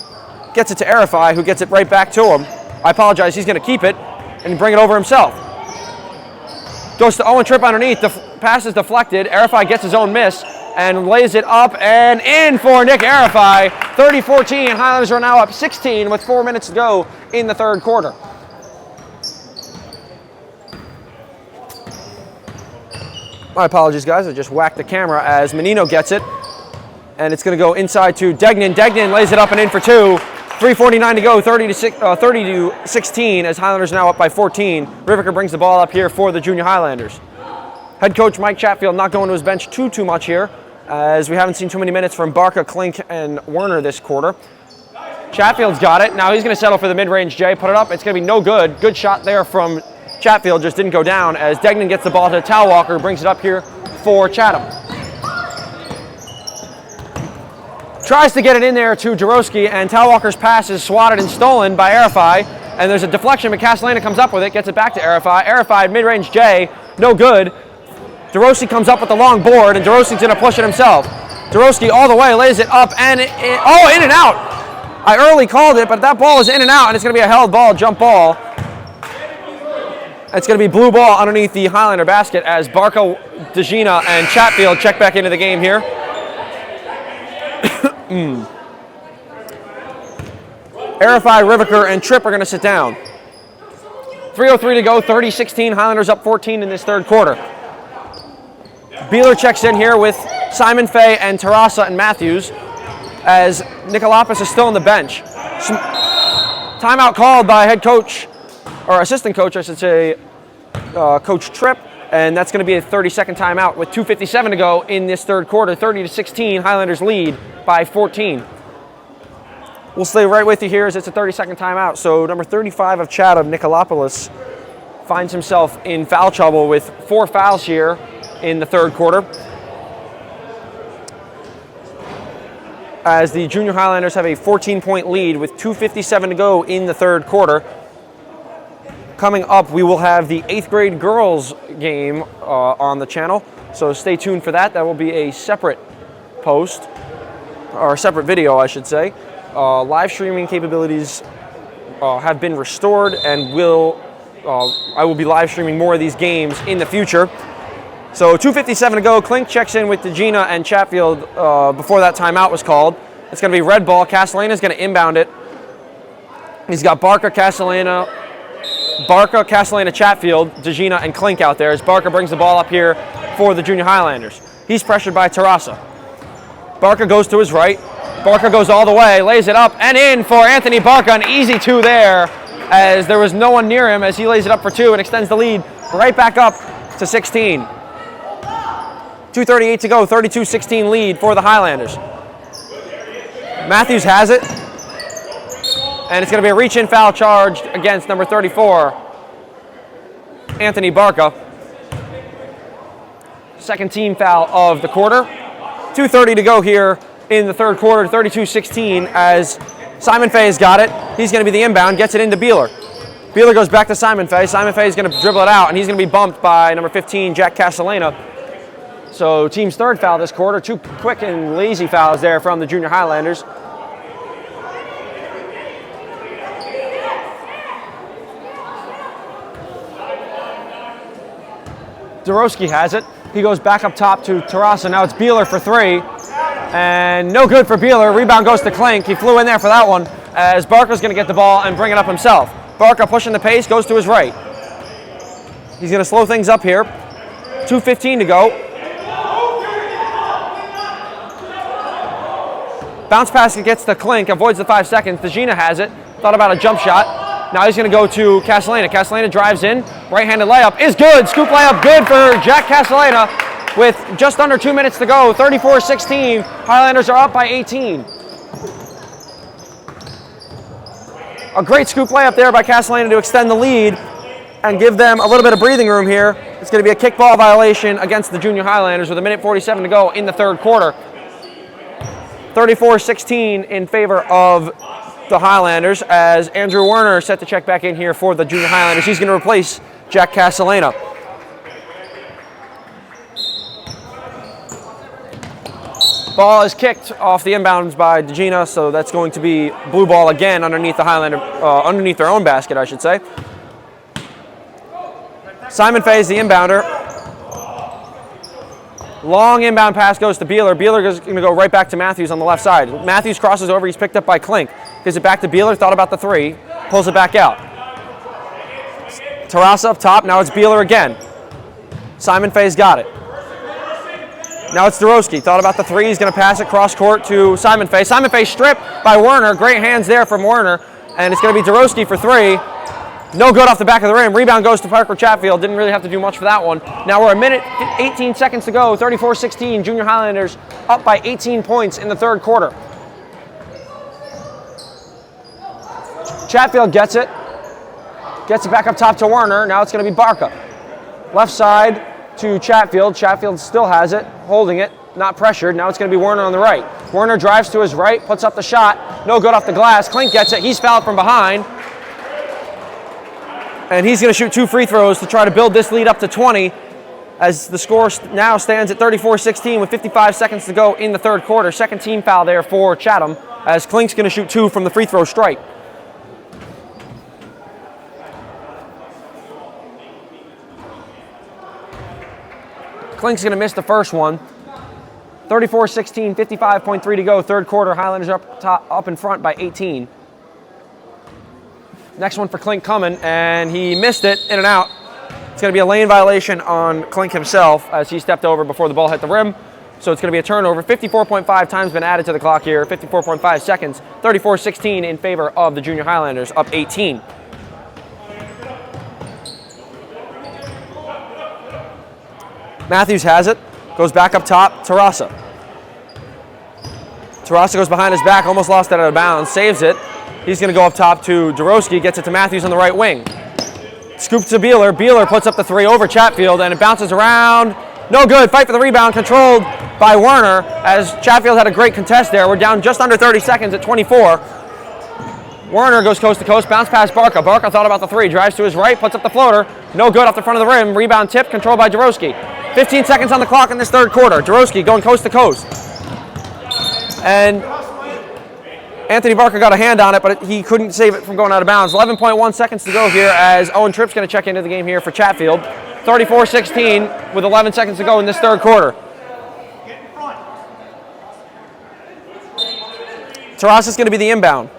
gets it to Arifai, who gets it right back to him. I apologize, he's going to keep it and bring it over himself. Goes to Owen Tripp underneath. The pass is deflected. Arifai gets his own miss and lays it up and in for Nick Arifai. 30-14. Highlanders are now up 16 with 4 minutes to go in the 3rd quarter. My apologies, guys. I just whacked the camera as Menino gets it. And it's going to go inside to Degnan. Degnan lays it up and in for 2. 3:49 to go, 30-16 as Highlanders now up by 14. Riviker brings the ball up here for the Junior Highlanders. Head coach Mike Chatfield not going to his bench too much here, as we haven't seen too many minutes from Barca, Klink, and Werner this quarter. Chatfield's got it. Now he's going to settle for the mid-range J, put it up. It's going to be no good. Good shot there from Chatfield, just didn't go down as Degnan gets the ball to Talwalker, brings it up here for Chatham. Tries to get it in there to Jaroski, and Talwalker's pass is swatted and stolen by Arifai, and there's a deflection, but Castellana comes up with it, gets it back to Arifai. Arifai, mid-range J, no good. Jaroski comes up with the long board, and Jaroski's going to push it himself. Jaroski all the way, lays it up, and in and out. I early called it, but that ball is in and out, and it's going to be a held ball, jump ball. It's going to be blue ball underneath the Highlander basket as Barca, DeGina, and Chatfield check back into the game here. Arifai, Riviker, and Tripp are going to sit down. 3:03 to go, 30-16. Highlanders up 14 in this third quarter. Beeler checks in here with Simon Fay and Terrassa and Matthews as Nikolopoulos is still on the bench. Timeout called by head coach, or assistant coach, I should say, Coach Tripp, and that's going to be a 30-second timeout with 2:57 to go in this third quarter. 30-16, Highlanders lead by 14. We'll stay right with you here as it's a 30-second timeout. So number 35 of Chatham, Nikolopoulos, finds himself in foul trouble with 4 fouls here in the third quarter. As the Junior Highlanders have a 14-point lead with 2:57 to go in the third quarter. Coming up, we will have the 8th grade girls game on the channel, so stay tuned for that. That will be a separate post, or a separate video, I should say. Live streaming capabilities have been restored, and I will be live streaming more of these games in the future. So 2:57 to go. Klink checks in with DeGina and Chatfield before that timeout was called. It's going to be red ball. Castellana is going to inbound it. He's got Barca, Castellana, Chatfield, DeGina, and Klink out there as Barca brings the ball up here for the Junior Highlanders. He's pressured by Terrassa. Barca goes to his right. Barca goes all the way, lays it up and in for Anthony Barca. An easy 2 there as there was no one near him as he lays it up for 2 and extends the lead right back up to 16. 2:38 to go, 32-16 lead for the Highlanders. Matthews has it. And it's going to be a reach-in foul charged against number 34, Anthony Barca. Second team foul of the quarter. 2:30 to go here in the third quarter, 32-16, as Simon Fay's got it. He's going to be the inbound, gets it into Beeler. Beeler goes back to Simon Fay. Simon Fay is going to dribble it out, and he's going to be bumped by number 15, Jack Castellana. So team's third foul this quarter. 2 quick and lazy fouls there from the Junior Highlanders. Jaroski has it. He goes back up top to Terrassa. Now it's Beeler for 3. And no good for Beeler. Rebound goes to Klink. He flew in there for that one as Barca's going to get the ball and bring it up himself. Barca pushing the pace, goes to his right. He's going to slow things up here. 2:15 to go. Bounce pass gets to Klink, avoids the 5 seconds. DeGina has it. Thought about a jump shot. Now he's going to go to Castellana. Castellana drives in. Right-handed layup is good. Scoop layup good for Jack Castellana with just under 2 minutes to go. 34-16. Highlanders are up by 18. A great scoop layup there by Castellana to extend the lead and give them a little bit of breathing room here. It's going to be a kickball violation against the Junior Highlanders with 1:47 to go in the third quarter. 34-16 in favor of the Highlanders as Andrew Werner set to check back in here for the Junior Highlanders. He's going to replace Jack Castellana. Ball is kicked off the inbounds by DeGina, so that's going to be blue ball again underneath the Highlander, underneath their own basket, I should say. Simon Fay is the inbounder. Long inbound pass goes to Beeler. Beeler is going to go right back to Matthews on the left side. Matthews crosses over. He's picked up by Klink. Gives it back to Beeler. Thought about the 3. Pulls it back out. Terrassa up top. Now it's Beeler again. Simon Fay's got it. Now it's Jaroski. Thought about the 3. He's going to pass it cross court to Simon Fay. Simon Fay stripped by Werner. Great hands there from Werner. And it's going to be Jaroski for 3. No good off the back of the rim. Rebound goes to Parker Chatfield. Didn't really have to do much for that one. Now we're 18 seconds to go. 34-16. Junior Highlanders up by 18 points in the third quarter. Chatfield gets it back up top to Werner. Now it's going to be Barca. Left side to Chatfield. Chatfield still has it, holding it, not pressured. Now it's going to be Werner on the right. Werner drives to his right, puts up the shot. No good off the glass. Klink gets it. He's fouled from behind. And he's going to shoot 2 free throws to try to build this lead up to 20, as the score now stands at 34-16 with 55 seconds to go in the third quarter. Second team foul there for Chatham, as Klink's going to shoot 2 from the free throw stripe. Klink's going to miss the first one. 34-16, 55.3 to go, third quarter. Highlanders up in front by 18. Next one for Klink coming, and he missed it, in and out. It's going to be a lane violation on Klink himself as he stepped over before the ball hit the rim. So it's going to be a turnover. 54.5 times been added to the clock here, 54.5 seconds. 34-16 in favor of the Junior Highlanders, up 18. Matthews has it, goes back up top, Tarasa. Tarasa goes behind his back, almost lost it out of bounds, saves it. He's going to go up top to Dorowski, gets it to Matthews on the right wing. Scoops to Beeler. Beeler puts up the 3 over Chatfield, and it bounces around. No good. Fight for the rebound, controlled by Werner, as Chatfield had a great contest there. We're down just under 30 seconds at 24. Werner goes coast to coast, bounce past Barca. Barca thought about the 3, drives to his right, puts up the floater. No good off the front of the rim. Rebound tip, controlled by Dorowski. 15 seconds on the clock in this third quarter. Dorowski going coast to coast. And Anthony Barca got a hand on it, but he couldn't save it from going out of bounds. 11.1 seconds to go here, as Owen Tripp's going to check into the game here for Chatfield. 34-16 with 11 seconds to go in this third quarter. Tarasa's going to be the inbound.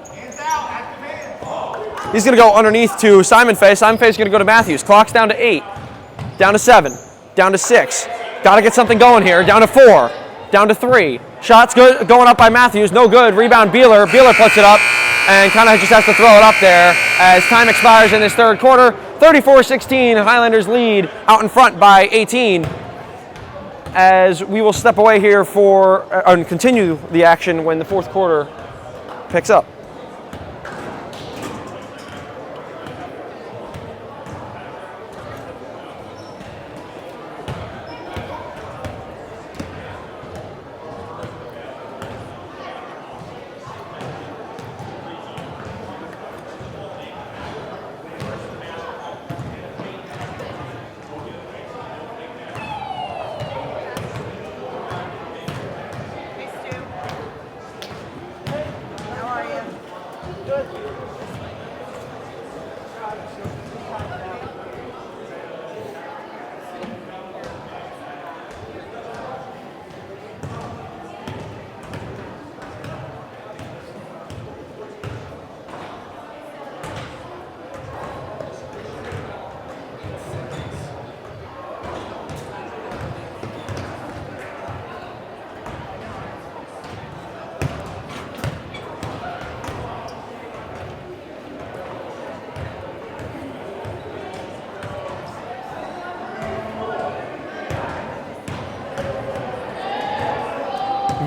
He's going to go underneath to Simon Fay. Simon Fay's going to go to Matthews. Clock's down to 8, down to 7, down to 6. Got to get something going here. Down to 4, down to 3. Shots going up by Matthews, no good. Rebound Beeler. Beeler puts it up and kind of just has to throw it up there as time expires in this third quarter. 34-16, Highlanders lead out in front by 18. As we will step away here and continue the action when the fourth quarter picks up.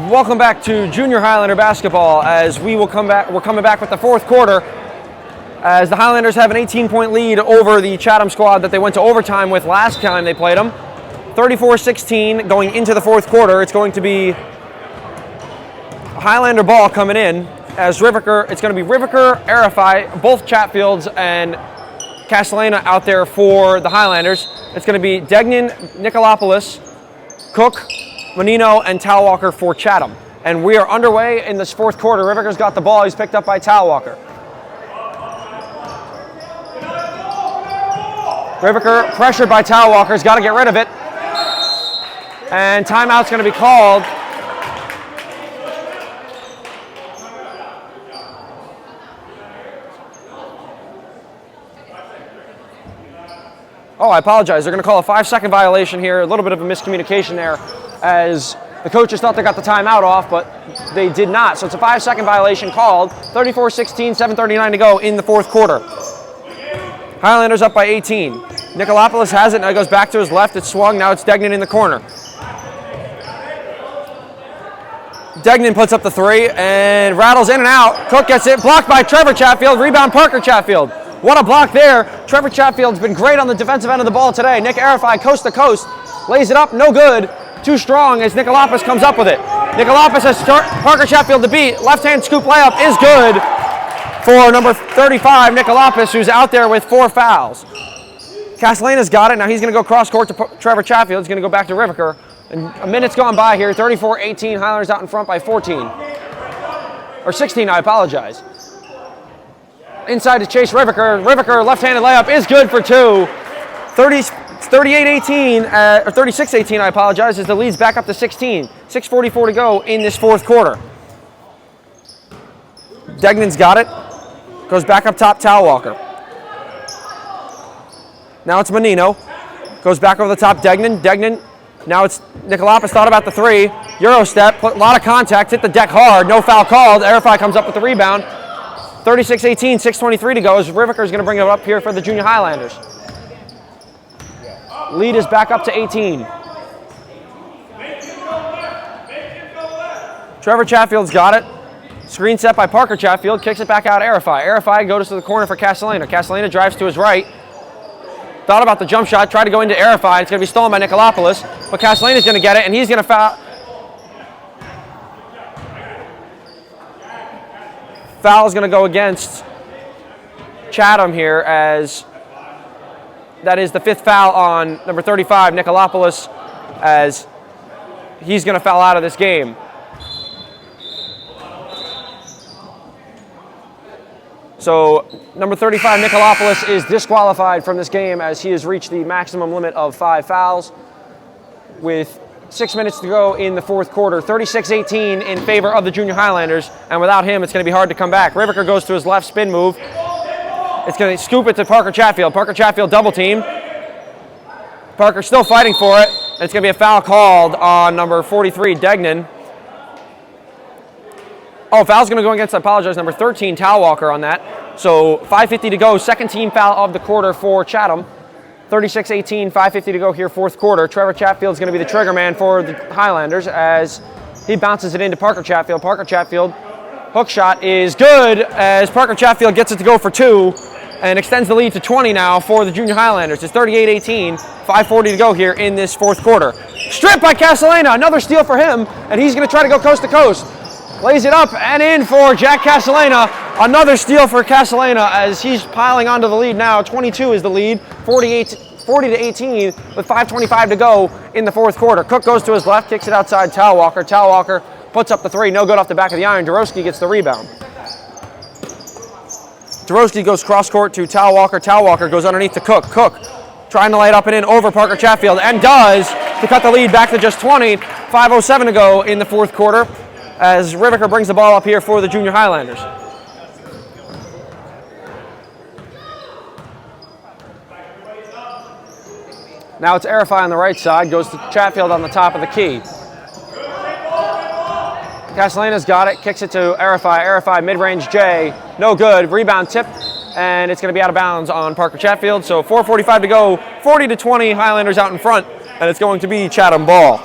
Welcome back to Junior Highlander basketball, as we're coming back with the fourth quarter, as the Highlanders have an 18-point lead over the Chatham squad that they went to overtime with last time they played them. 34-16 going into the fourth quarter. It's going to be Highlander ball coming in, as it's going to be Riviker, Arifai, both Chatfields, and Castellana out there for the Highlanders. It's going to be Degnan, Nicolopoulos, Cook, Menino, and Talwalker for Chatham. And we are underway in this fourth quarter. Riviker's got the ball. He's picked up by Talwalker. Riviker pressured by Talwalker. He's got to get rid of it. And timeout's going to be called. Oh, I apologize. They're going to call a 5-second violation here. A little bit of a miscommunication there, as the coaches thought they got the timeout off, but they did not. So it's a 5-second violation called. 34-16, 7:39 to go in the fourth quarter. Highlanders up by 18. Nicolopoulos has it. Now he goes back to his left. It's swung. Now it's Degnan in the corner. Degnan puts up the three and rattles in and out. Cook gets it, blocked by Trevor Chatfield, rebound Parker Chatfield. What a block there. Trevor Chatfield's been great on the defensive end of the ball today. Nick Arifai, coast to coast, lays it up, no good. Too strong as Nikolopoulos comes up with it. Nikolopoulos has Parker Chatfield to beat. Left-hand scoop layup is good for number 35, Nikolopoulos, who's out there with 4 fouls. Castellane's got it. Now he's going to go cross-court to Trevor Chatfield. He's going to go back to Riviker. And a minute's gone by here. 34-18. Highlanders out in front by 14. Or 16, I apologize. Inside to Chase Riviker. Riviker, left-handed layup is good for 2. 38-18, or 36-18, I apologize, as the lead's back up to 16. 6:44 to go in this fourth quarter. Degnan's got it. Goes back up top, Talwalker. Now it's Menino. Goes back over the top, Degnan. Degnan. Now it's Nikolopoulos, thought about the three. Euro step, a lot of contact, hit the deck hard. No foul called. Arifai comes up with the rebound. 36-18, 6:23 to go as Riviker's going to bring it up here for the Junior Highlanders. Lead is back up to 18. Trevor Chatfield's got it. Screen set by Parker Chatfield, kicks it back out Arifai. Arifai goes to the corner for Castellana. Castellana drives to his right. Thought about the jump shot, tried to go into Arifai. It's going to be stolen by Nikolopoulos, but Castellana's going to get it, and he's going to foul. Foul is going to go against Chatham here, as that is the 5th foul on number 35, Nikolopoulos, as he's going to foul out of this game. So number 35, Nikolopoulos, is disqualified from this game as he has reached the maximum limit of 5 fouls with 6 minutes to go in the fourth quarter. 36-18 in favor of the Junior Highlanders, and without him, it's going to be hard to come back. Riviker goes to his left spin move. It's going to scoop it to Parker Chatfield. Parker Chatfield double team. Parker still fighting for it. And it's going to be a foul called on number 43, Degnan. Oh, foul's going to go against, I apologize, number 13, Talwalker on that. So 5:50 to go, second team foul of the quarter for Chatham. 36-18, 5:50 to go here, fourth quarter. Trevor Chatfield's going to be the trigger man for the Highlanders as he bounces it into Parker Chatfield. Parker Chatfield, hook shot is good as Parker Chatfield gets it to go for 2 and extends the lead to 20 now for the Junior Highlanders. It's 38-18, 5:40 to go here in this fourth quarter. Stripped by Castellana, another steal for him, and he's going to try to go coast to coast. Lays it up and in for Jack Castellana. Another steal for Castellana as he's piling onto the lead now. 22 is the lead, 40-18 with 5:25 to go in the fourth quarter. Cook goes to his left, kicks it outside Talwalker. Talwalker puts up the 3, no good off the back of the iron. Dorowski gets the rebound. Dorowski goes cross court to Talwalker. Talwalker goes underneath to Cook. Cook trying to lay it up and in over Parker Chatfield, and does, to cut the lead back to just 20. 5:07 to go in the fourth quarter as Riviker brings the ball up here for the Junior Highlanders. Now it's Arifai on the right side, goes to Chatfield on the top of the key. Castellana's got it, kicks it to Arifai. Arifai, mid-range J, no good. Rebound tip, and it's going to be out of bounds on Parker Chatfield. So 4:45 to go, 40-20, Highlanders out in front, and it's going to be Chatham ball.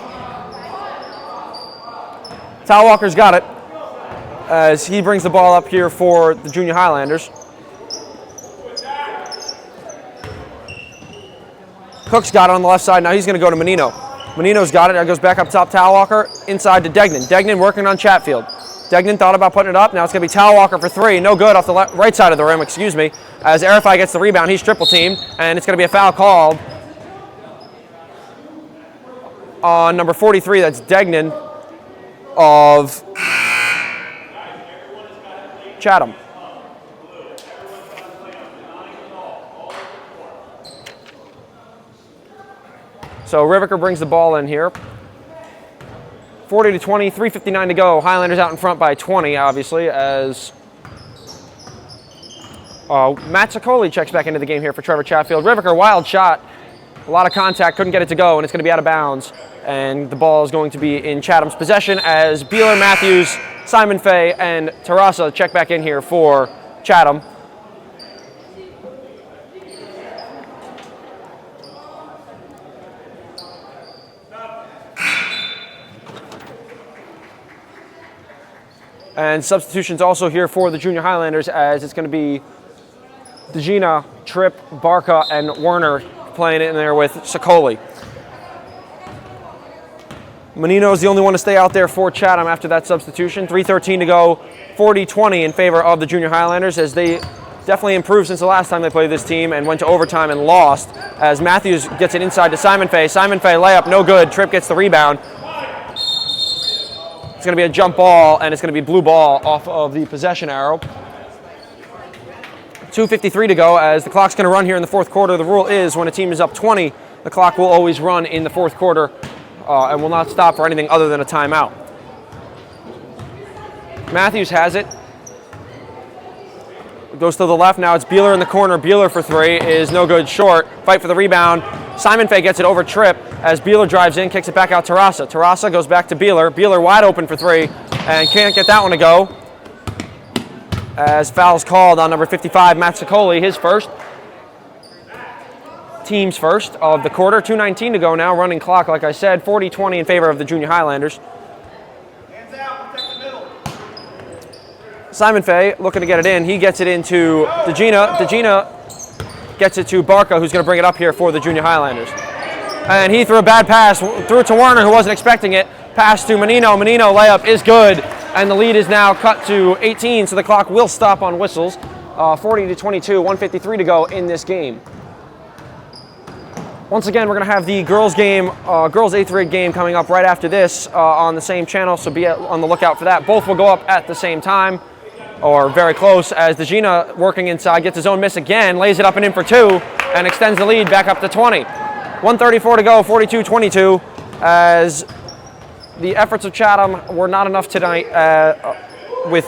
Talwalker's got it as he brings the ball up here for the Junior Highlanders. Cook's got it on the left side. Now he's going to go to Menino. Menino's got it. Now goes back up top. Talwalker inside to Degnan. Degnan working on Chatfield. Degnan thought about putting it up. Now it's going to be Talwalker for 3. No good off the right side of the rim, excuse me. As Arifai gets the rebound, he's triple teamed, and it's going to be a foul called on number 43. That's Degnan of Chatham. So Riviker brings the ball in here. 40-20, 3:59 to go. Highlanders out in front by 20, obviously, as Matt Sicoli checks back into the game here for Trevor Chatfield. Riviker, wild shot. A lot of contact, couldn't get it to go, and it's going to be out of bounds. And the ball is going to be in Chatham's possession as Beeler, Matthews, Simon Fay, and Terrassa check back in here for Chatham. And substitutions also here for the Junior Highlanders, as it's going to be DeGina, Tripp, Barca, and Werner playing in there with Sicoli. Menino is the only one to stay out there for Chatham after that substitution. 3:13 to go, 40-20 in favor of the Junior Highlanders, as they definitely improved since the last time they played this team and went to overtime and lost, as Matthews gets it inside to Simon Fay. Simon Fay layup, no good. Tripp gets the rebound. It's going to be a jump ball, and it's going to be blue ball off of the possession arrow. 2:53 to go, as the clock's going to run here in the fourth quarter. The rule is when a team is up 20, the clock will always run in the fourth quarter and will not stop for anything other than a timeout. Matthews has it. Goes to the left. Now it's Beeler in the corner. Beeler for three is no good, short. Fight for the rebound. Simon Fay gets it over Tripp as Beeler drives in, kicks it back out to Tarasa. Tarasa goes back to Beeler. Beeler wide open for three and can't get that one to go, as foul's called on number 55, Matt Sicoli, his first. Team's first of the quarter. 2:19 to go now, running clock, like I said. 40-20 in favor of the Junior Highlanders. Hands out, protect the middle. Simon Fay looking to get it in. He gets it into DeGina. DeGina gets it to Barca, who's going to bring it up here for the Junior Highlanders. And he threw a bad pass. Threw it to Werner, who wasn't expecting it. Pass to Menino. Menino layup is good. And the lead is now cut to 18, so the clock will stop on whistles. 40-22, 1:53 to go in this game. Once again, we're going to have the girls game, girls 8th grade game coming up right after this on the same channel, so be on the lookout for that. Both will go up at the same time, or very close, as DeGina working inside, gets his own miss again, lays it up and in for two, and extends the lead back up to 20. 1:34 to go, 42-22, as the efforts of Chatham were not enough tonight with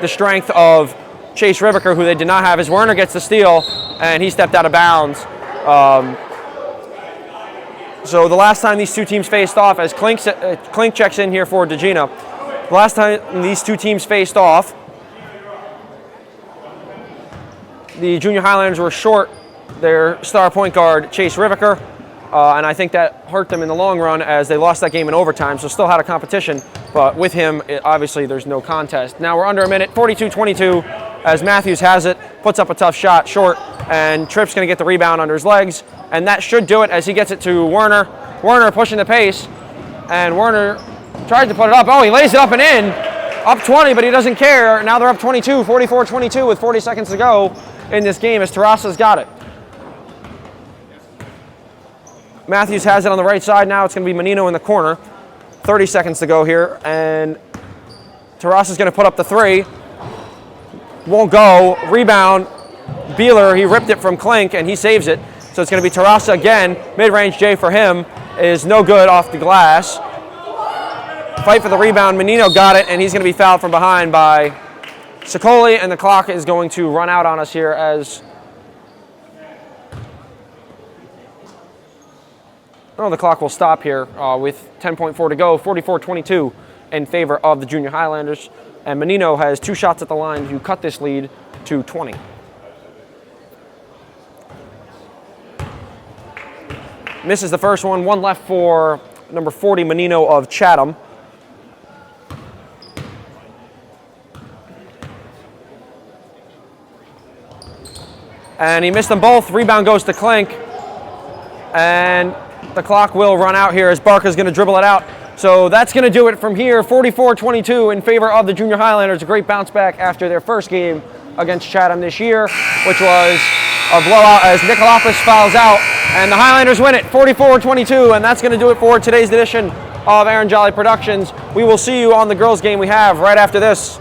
the strength of Chase Riviker, who they did not have, as Werner gets the steal, and he stepped out of bounds. So the last time these two teams faced off, as Klink checks in here for DeGina, the last time these two teams faced off, the Junior Highlanders were short their star point guard, Chase Riviker, and I think that hurt them in the long run as they lost that game in overtime, so still had a competition, but with him, obviously there's no contest. Now we're under a minute, 42-22, as Matthews has it, puts up a tough shot, short, and Tripp's going to get the rebound under his legs, and that should do it as he gets it to Werner. Werner pushing the pace, and Werner tries to put it up. Oh, he lays it up and in. Up 20, but he doesn't care. Now they're up 22, 44-22 with 40 seconds to go in this game as Tarasa's got it. Matthews has it on the right side now. It's going to be Menino in the corner. 30 seconds to go here, and Tarasa's going to put up the three. Won't go. Rebound. Beeler, he ripped it from Klink, and he saves it. So it's going to be Tarasa again. Mid-range J for him is no good off the glass. Fight for the rebound. Menino got it, and he's going to be fouled from behind by Sicoli, and the clock is going to run out on us here as... Oh, the clock will stop here with 10.4 to go, 44-22 in favor of the Junior Highlanders. And Menino has two shots at the line to cut this lead to 20. Misses the first one. One left for number 40, Menino of Chatham. And he missed them both. Rebound goes to Klink. And the clock will run out here as Barca's going to dribble it out. So that's going to do it from here. 44-22 in favor of the Junior Highlanders. A great bounce back after their first game against Chatham this year, which was a blowout as Nikolopoulos fouls out. And the Highlanders win it 44-22. And that's going to do it for today's edition of Aaron Jolly Productions. We will see you on the girls game we have right after this.